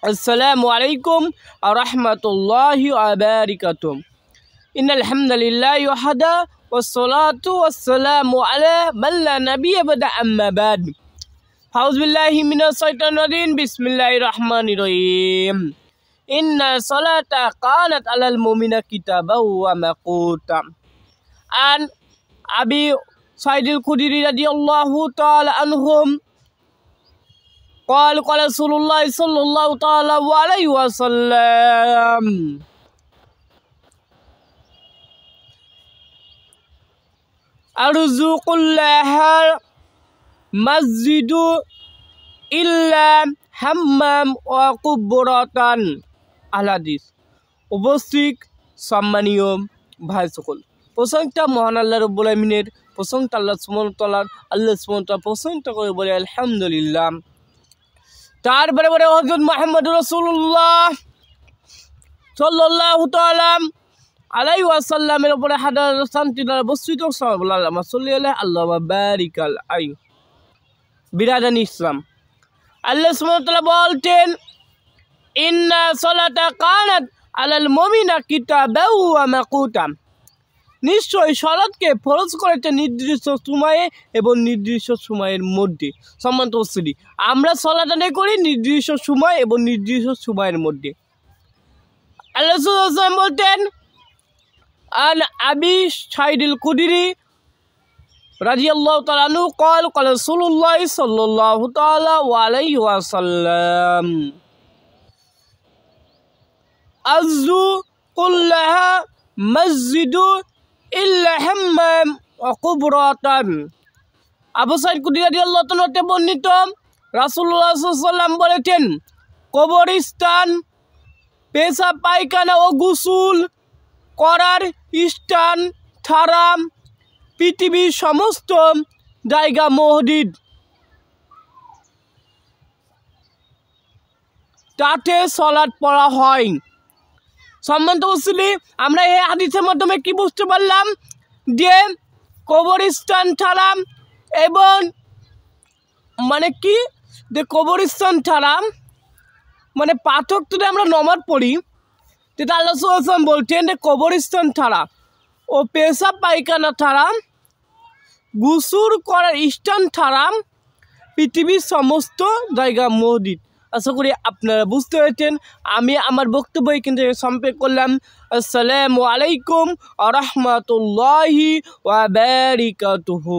আসসালামু আলাইকুম ওয়া রাহমাতুল্লাহি ওয়া বারাকাতুহু। ইন্নাল হামদালিল্লাহি ওয়াহদা ওয়াসসালাতু ওয়াসসালামু আলা মান লা নাবিয়্যা বা'দা আম্মা বা'দ। আউযু বিল্লাহি মিনাশ শাইতানির রাজিম। বিসমিল্লাহির রহমানির রহিম। ইন্না সালাতা কানাত আলাল মুমিনিনা কিতাবাও ওয়া মাকুতা। আন আবি সাইদুল খুদরি রাদিয়াল্লাহু তাআলা আনহুম قال قال رسول الله صلى الله تعالى عليه وسلم أرزق الله مسجد إلا হাম্মাম ওয়া কুবরাতান। আল হাদিস। উপস্থিত সম্মানীয় ভাই সকল, প্রশংসা মহান আল্লাহ রাব্বুল আলামিনের, প্রশংসা আল্লাহ সুবহানাহু ওয়া তাআলার। আল্লাহ সুবহানাহু ওয়া তাআলা প্রশংসা করে বলে আলহামদুলিল্লাহ। তারপরে বলে হযরত মুহাম্মদ রাসূলুল্লাহ সাল্লাল্লাহু তাআলা আলাইহি ওয়াসাল্লামের উপরে হাজার শান্তি দ্বারা বর্ষিত সাল্লাল্লাহু সাল্লাল্লাহু আল্লাহুম্মা বারিক আলাইহি। বিরাদানি ইসলাম, আল্লাহ সুবহানাহু ওয়া তাআলা বলতেন, ইন্না সালাতা কানাত আলাল মুমিনিনা কিতাবাও ওয়া মাকুতা। নিশ্চয়ই সালাতকে ফরজ করেছে নির্দিষ্ট সময়ে এবং নির্দিষ্ট সময়ের মধ্যে। সম্মানিত উপস্থিতি, আমরা সালাত আদায় করি নির্দিষ্ট সময় এবং নির্দিষ্ট সময়ের মধ্যে। আল্লাহ সাল্লাল্লাহু আলাইহি ওয়াসাল্লাম বলতেন, আন আবি সাইদুল খুদরি রাদিয়াল্লাহু তাআলা আনহু قال قال رسول الله صلى الله تعالى عليه وسلم আযু কুল্লাহা মসজিদু ইল্লা হাম্মাম ওয়া কুবরাতান। আবু সাইদ খুদরি রাদিয়াল্লাহু তাআলা হতে বর্ণিত, রাসূলুল্লাহ সাল্লাল্লাহু আলাইহি ওয়াসাল্লাম বলেছেন, কবরস্থান, পেশাব পায়খানা ও গোসল করার স্থান ছাড়া পৃথিবীর সমস্ত জায়গা মসজিদ, তাতে সালাত পড়া হয়। সম্মানিত উপস্থিতি, আমরা এই হাদিসের মাধ্যমে কি বুঝতে পারলাম যে কবরস্থান ছাড়া এবং মানে কি যে কবরস্থান ছাড়া মানে পাথর তুলে আমরা নমাজ পড়ি, যেটা আল্লাহ সাল্লাল্লাহু আলাইহি ওয়াসাল্লাম বলছেন যে কবরস্থান ছাড়া ও পেশাব পায়খানা ছাড়া গোসল করার স্থান ছাড়া পৃথিবীর সমস্ত জায়গা মসজিদ। আশা করি আপনারা বুঝতে পেরেছেন। আমি আমার বক্তব্য এখান থেকে সম্পন্ন করলাম। আসসালামু আলাইকুম ওয়া রাহমাতুল্লাহি ওয়া বারাকাতুহু।